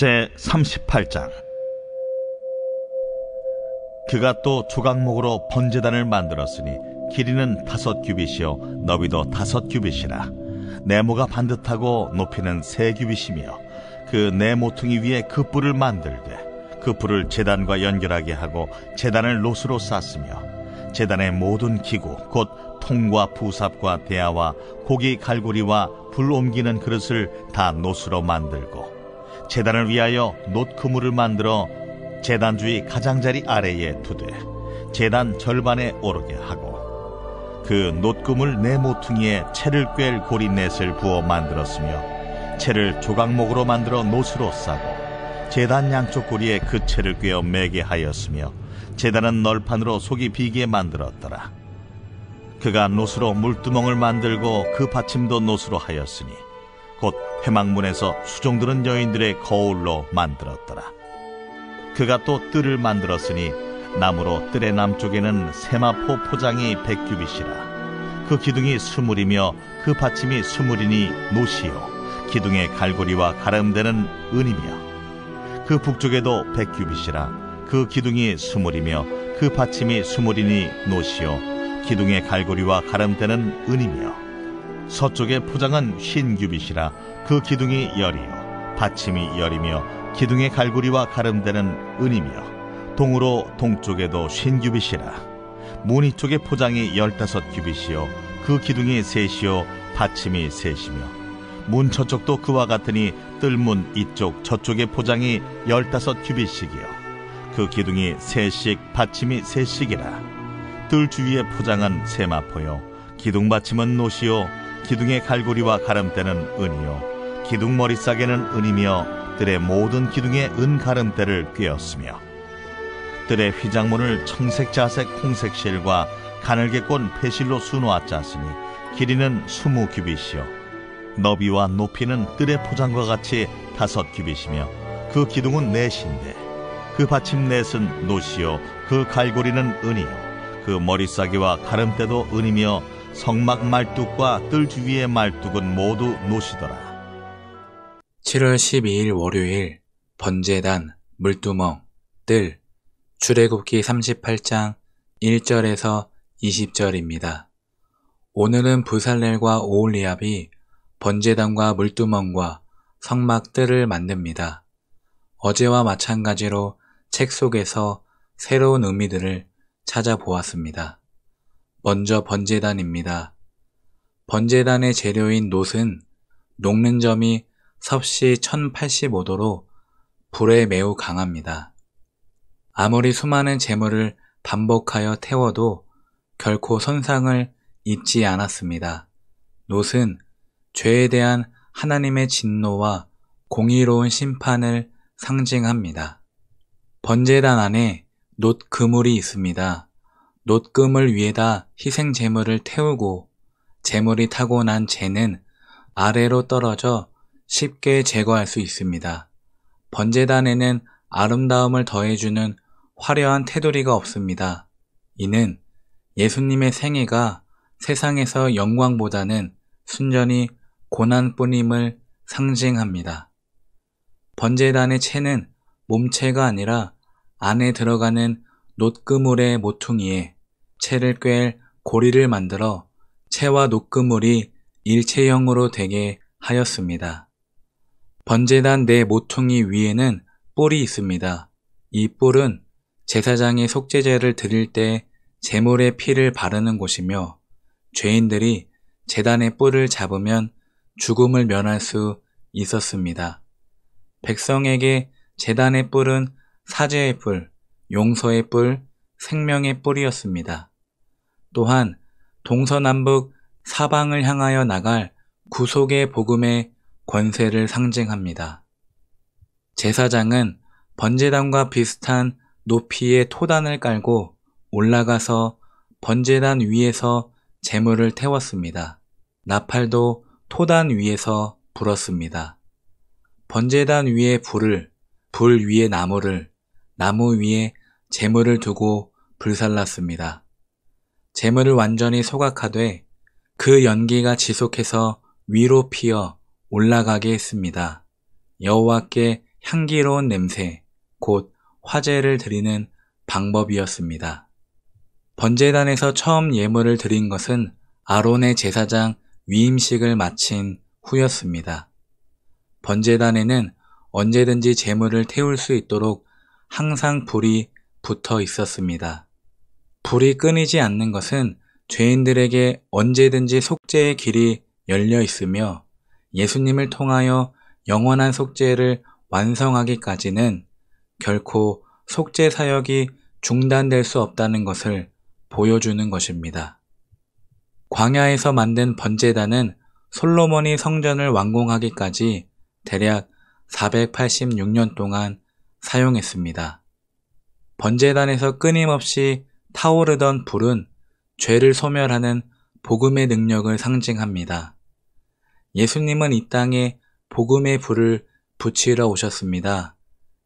제38장. 그가 또 조각목으로 번제단을 만들었으니 길이는 5규빗이요 너비도 5규빗이라. 네모가 반듯하고 높이는 3규빗이며 그 네 모퉁이 위에 그 뿔을 만들되 그 뿔을 제단과 연결하게 하고 제단을 노스로 쌌으며 제단의 모든 기구 곧 통과 부삽과 대야와 고기 갈고리와 불 옮기는 그릇을 다 노스로 만들고 제단을 위하여 놋 그물을 만들어 제단 주위 가장자리 아래에 두되 제단 절반에 오르게 하고 그 놋 그물 네 모퉁이에 채를 꿰 고리 넷을 부어 만들었으며 채를 조각목으로 만들어 놋으로 싸고 제단 양쪽 고리에 그 채를 꿰어 매게 하였으며 제단은 널판으로 속이 비게 만들었더라. 그가 놋으로 물두멍을 만들고 그 받침도 놋으로 하였으니 곧 회막문에서 수종드는 여인들의 거울로 만들었더라. 그가 또 뜰을 만들었으니 나무로 뜰의 남쪽에는 세마포 포장이 100규빗이라. 그 기둥이 20이며 그 받침이 20이니 놋이요 기둥의 갈고리와 가름대는 은이며 그 북쪽에도 100규빗이라. 그 기둥이 20이며 그 받침이 20이니 놋이요 기둥의 갈고리와 가름대는 은이며 서쪽의 포장은 50규빗이라. 그 기둥이 10이요 받침이 10이며 기둥의 갈고리와 가름대는 은이며 동으로 동쪽에도 50규빗이라. 문이 쪽의 포장이 15규빗이요 그 기둥이 3이요 받침이 3이며 문 저쪽도 그와 같으니 뜰문 이쪽 저쪽의 포장이 15규빗씩이요 그 기둥이 3씩 받침이 3씩이라. 뜰 주위의 포장은 세마포요 기둥 받침은 놋이요 기둥의 갈고리와 가름대는 은이요 기둥 머리싸개는 은이며 뜰의 모든 기둥에 은 가름대를 꿰었으며 뜰의 휘장문을 청색 자색 홍색 실과 가늘게 꼰 배실로 수놓아 짰으니 길이는 20규빗이요 너비와 높이는 뜰의 포장과 같이 5규빗이며 그 기둥은 넷인데 그 받침 넷은 놋이요 그 갈고리는 은이요 그 머리싸개와 가름대도 은이며 성막 말뚝과 뜰 주위의 말뚝은 모두 놋이더라. 7월 12일 월요일 번제단, 물두멍, 뜰, 출애굽기 38장 1절에서 20절입니다. 오늘은 부살렐과 오홀리압이 번제단과 물두멍과 성막 뜰을 만듭니다. 어제와 마찬가지로 책 속에서 새로운 의미들을 찾아보았습니다. 먼저 번제단입니다. 번제단의 재료인 놋은 녹는 점이 섭씨 1085도로 불에 매우 강합니다. 아무리 수많은 재물을 반복하여 태워도 결코 손상을 입지 않았습니다. 놋은 죄에 대한 하나님의 진노와 공의로운 심판을 상징합니다. 번제단 안에 놋 그물이 있습니다. 놋 그물 위에다 희생 제물을 태우고 제물이 타고 난 재는 아래로 떨어져 쉽게 제거할 수 있습니다. 번제단에는 아름다움을 더해주는 화려한 테두리가 없습니다. 이는 예수님의 생애가 세상에서 영광보다는 순전히 고난뿐임을 상징합니다. 번제단의 채는 몸체가 아니라 안에 들어가는 놋그물의 모퉁이에 채를 꿰 고리를 만들어 채와 놋그물이 일체형으로 되게 하였습니다. 번제단 네 모퉁이 위에는 뿔이 있습니다. 이 뿔은 제사장이 속죄제를 드릴 때 제물의 피를 바르는 곳이며 죄인들이 제단의 뿔을 잡으면 죽음을 면할 수 있었습니다. 백성에게 제단의 뿔은 사죄의 뿔, 용서의 뿔, 생명의 뿔이었습니다. 또한 동서남북 사방을 향하여 나갈 구속의 복음의 권세를 상징합니다. 제사장은 번제단과 비슷한 높이의 토단을 깔고 올라가서 번제단 위에서 제물을 태웠습니다. 나팔도 토단 위에서 불었습니다. 번제단 위에 불을, 불 위에 나무를, 나무 위에 제물을 두고 불살랐습니다. 제물을 완전히 소각하되 그 연기가 지속해서 위로 피어 올라가게 했습니다. 여호와께 향기로운 냄새, 곧 화제를 드리는 방법이었습니다. 번제단에서 처음 예물을 드린 것은 아론의 제사장 위임식을 마친 후였습니다. 번제단에는 언제든지 제물을 태울 수 있도록 항상 불이 붙어 있었습니다. 불이 끊이지 않는 것은 죄인들에게 언제든지 속죄의 길이 열려 있으며 예수님을 통하여 영원한 속죄를 완성하기까지는 결코 속죄 사역이 중단될 수 없다는 것을 보여주는 것입니다. 광야에서 만든 번제단은 솔로몬이 성전을 완공하기까지 대략 486년 동안 사용했습니다. 번제단에서 끊임없이 타오르던 불은 죄를 소멸하는 복음의 능력을 상징합니다. 예수님은 이 땅에 복음의 불을 붙이러 오셨습니다.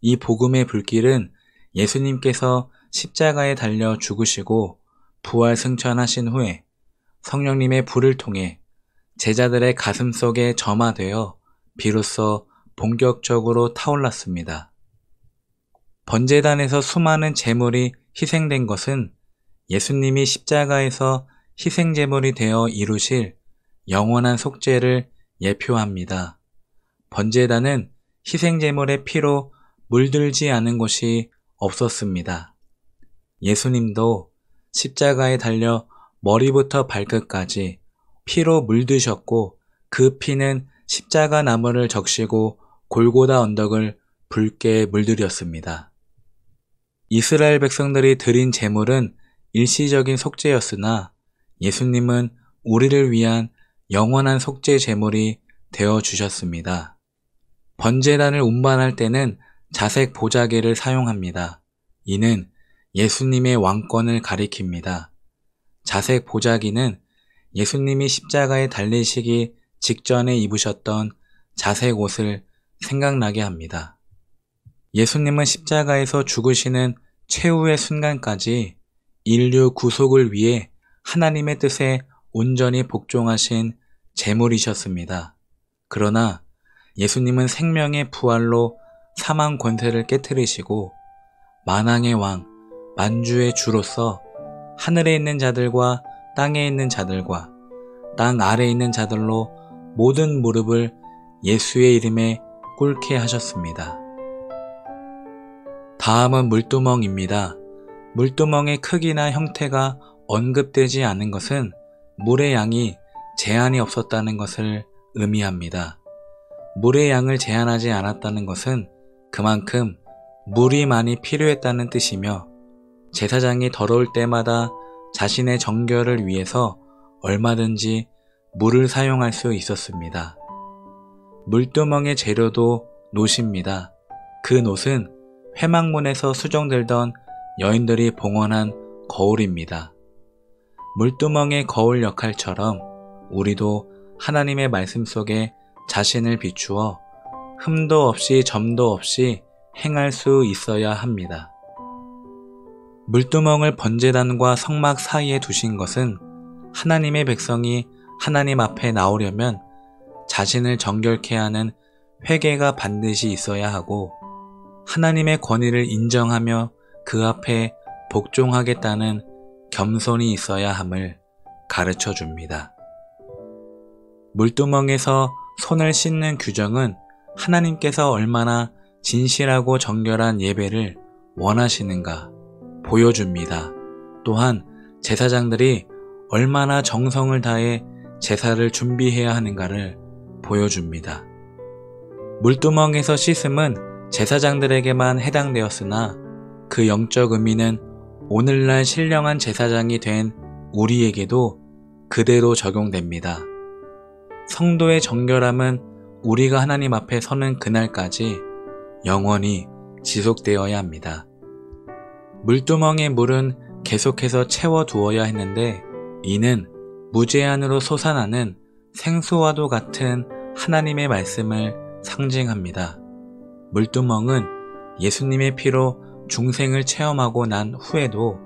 이 복음의 불길은 예수님께서 십자가에 달려 죽으시고 부활 승천하신 후에 성령님의 불을 통해 제자들의 가슴 속에 점화되어 비로소 본격적으로 타올랐습니다. 번제단에서 수많은 제물이 희생된 것은 예수님이 십자가에서 희생제물이 되어 이루실 영원한 속죄를 예표합니다. 번제단은 희생제물의 피로 물들지 않은 곳이 없었습니다. 예수님도 십자가에 달려 머리부터 발끝까지 피로 물드셨고 그 피는 십자가 나무를 적시고 골고다 언덕을 붉게 물들였습니다. 이스라엘 백성들이 드린 제물은 일시적인 속죄였으나 예수님은 우리를 위한 영원한 속죄 제물이 되어 주셨습니다. 번제단을 운반할 때는 자색 보자기를 사용합니다. 이는 예수님의 왕권을 가리킵니다. 자색 보자기는 예수님이 십자가에 달리시기 직전에 입으셨던 자색 옷을 생각나게 합니다. 예수님은 십자가에서 죽으시는 최후의 순간까지 인류 구속을 위해 하나님의 뜻에 온전히 복종하신 제물이셨습니다. 그러나 예수님은 생명의 부활로 사망 권세를 깨뜨리시고 만왕의 왕, 만주의 주로서 하늘에 있는 자들과 땅에 있는 자들과 땅 아래에 있는 자들로 모든 무릎을 예수의 이름에 꿇게 하셨습니다. 다음은 물두멍입니다. 물두멍의 크기나 형태가 언급되지 않은 것은 물의 양이 제한이 없었다는 것을 의미합니다. 물의 양을 제한하지 않았다는 것은 그만큼 물이 많이 필요했다는 뜻이며 제사장이 더러울 때마다 자신의 정결을 위해서 얼마든지 물을 사용할 수 있었습니다. 물두멍의 재료도 놋입니다. 그 놋은 회막문에서 수종들던 여인들이 봉헌한 거울입니다. 물두멍의 거울 역할처럼 우리도 하나님의 말씀 속에 자신을 비추어 흠도 없이 점도 없이 행할 수 있어야 합니다. 물두멍을 번제단과 성막 사이에 두신 것은 하나님의 백성이 하나님 앞에 나오려면 자신을 정결케 하는 회개가 반드시 있어야 하고 하나님의 권위를 인정하며 그 앞에 복종하겠다는 겸손이 있어야 함을 가르쳐 줍니다. 물두멍에서 손을 씻는 규정은 하나님께서 얼마나 진실하고 정결한 예배를 원하시는가 보여줍니다. 또한 제사장들이 얼마나 정성을 다해 제사를 준비해야 하는가를 보여줍니다. 물두멍에서 씻음은 제사장들에게만 해당되었으나 그 영적 의미는 오늘날 신령한 제사장이 된 우리에게도 그대로 적용됩니다. 성도의 정결함은 우리가 하나님 앞에 서는 그날까지 영원히 지속되어야 합니다. 물두멍의 물은 계속해서 채워두어야 했는데 이는 무제한으로 솟아나는 생수와도 같은 하나님의 말씀을 상징합니다. 물두멍은 예수님의 피로 중생을 체험하고 난 후에도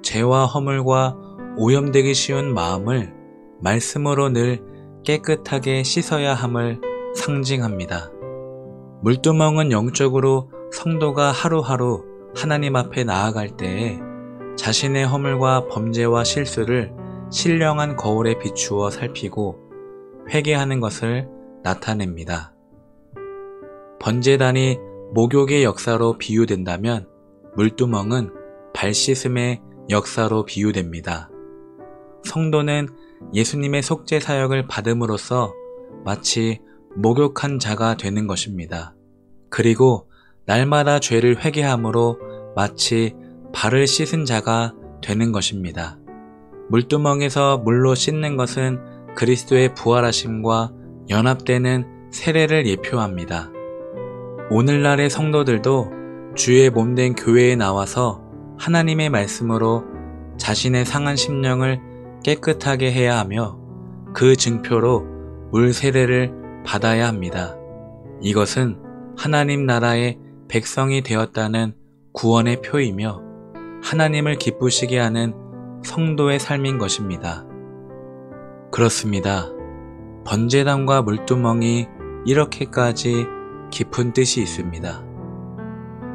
죄와 허물과 오염되기 쉬운 마음을 말씀으로 늘 깨끗하게 씻어야 함을 상징합니다. 물두멍은 영적으로 성도가 하루하루 하나님 앞에 나아갈 때에 자신의 허물과 범죄와 실수를 신령한 거울에 비추어 살피고 회개하는 것을 나타냅니다. 번제단이 목욕의 역사로 비유된다면 물두멍은 발 씻음의 역사로 비유됩니다. 성도는 예수님의 속죄 사역을 받음으로써 마치 목욕한 자가 되는 것입니다. 그리고 날마다 죄를 회개함으로 마치 발을 씻은 자가 되는 것입니다. 물두멍에서 물로 씻는 것은 그리스도의 부활하심과 연합되는 세례를 예표합니다. 오늘날의 성도들도 주의 몸된 교회에 나와서 하나님의 말씀으로 자신의 상한 심령을 깨끗하게 해야 하며 그 증표로 물 세례를 받아야 합니다. 이것은 하나님 나라의 백성이 되었다는 구원의 표이며 하나님을 기쁘시게 하는 성도의 삶인 것입니다. 그렇습니다. 번제단과 물두멍이 이렇게까지 깊은 뜻이 있습니다.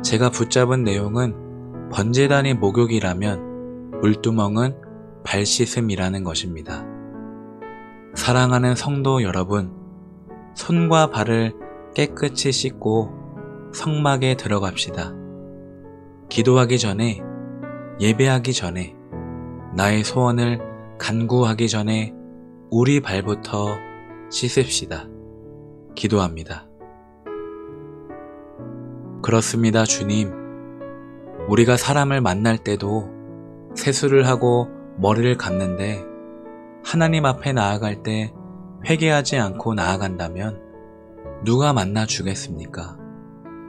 제가 붙잡은 내용은 번제단이 목욕이라면 물두멍은 발 씻음이라는 것입니다. 사랑하는 성도 여러분, 손과 발을 깨끗이 씻고 성막에 들어갑시다. 기도하기 전에, 예배하기 전에, 나의 소원을 간구하기 전에 우리 발부터 씻읍시다. 기도합니다. 그렇습니다, 주님. 우리가 사람을 만날 때도 세수를 하고 머리를 감는데 하나님 앞에 나아갈 때 회개하지 않고 나아간다면 누가 만나 주겠습니까?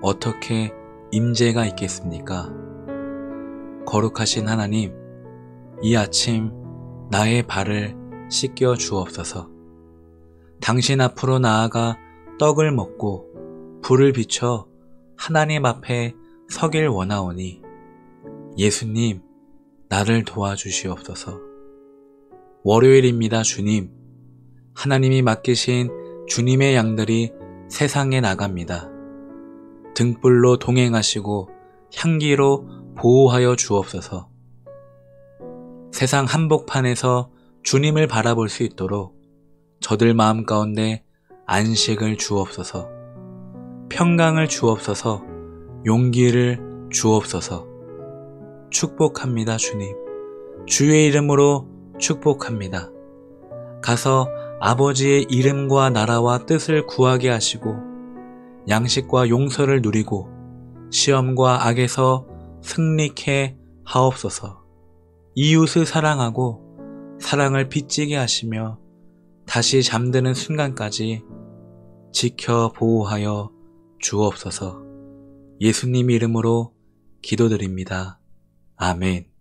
어떻게 임재가 있겠습니까? 거룩하신 하나님, 이 아침 나의 발을 씻겨 주옵소서. 당신 앞으로 나아가 떡을 먹고 불을 비춰 하나님 앞에 서길 원하오니 예수님, 나를 도와주시옵소서. 월요일입니다, 주님. 하나님이 맡기신 주님의 양들이 세상에 나갑니다. 등불로 동행하시고 향기로 보호하여 주옵소서. 세상 한복판에서 주님을 바라볼 수 있도록 저들 마음 가운데 안식을 주옵소서. 평강을 주옵소서. 용기를 주옵소서. 축복합니다, 주님. 주의 이름으로 축복합니다. 가서 아버지의 이름과 나라와 뜻을 구하게 하시고 양식과 용서를 누리고 시험과 악에서 승리케 하옵소서. 이웃을 사랑하고 사랑을 빚지게 하시며 다시 잠드는 순간까지 지켜 보호하여 주옵소서. 예수님 이름으로 기도드립니다. 아멘.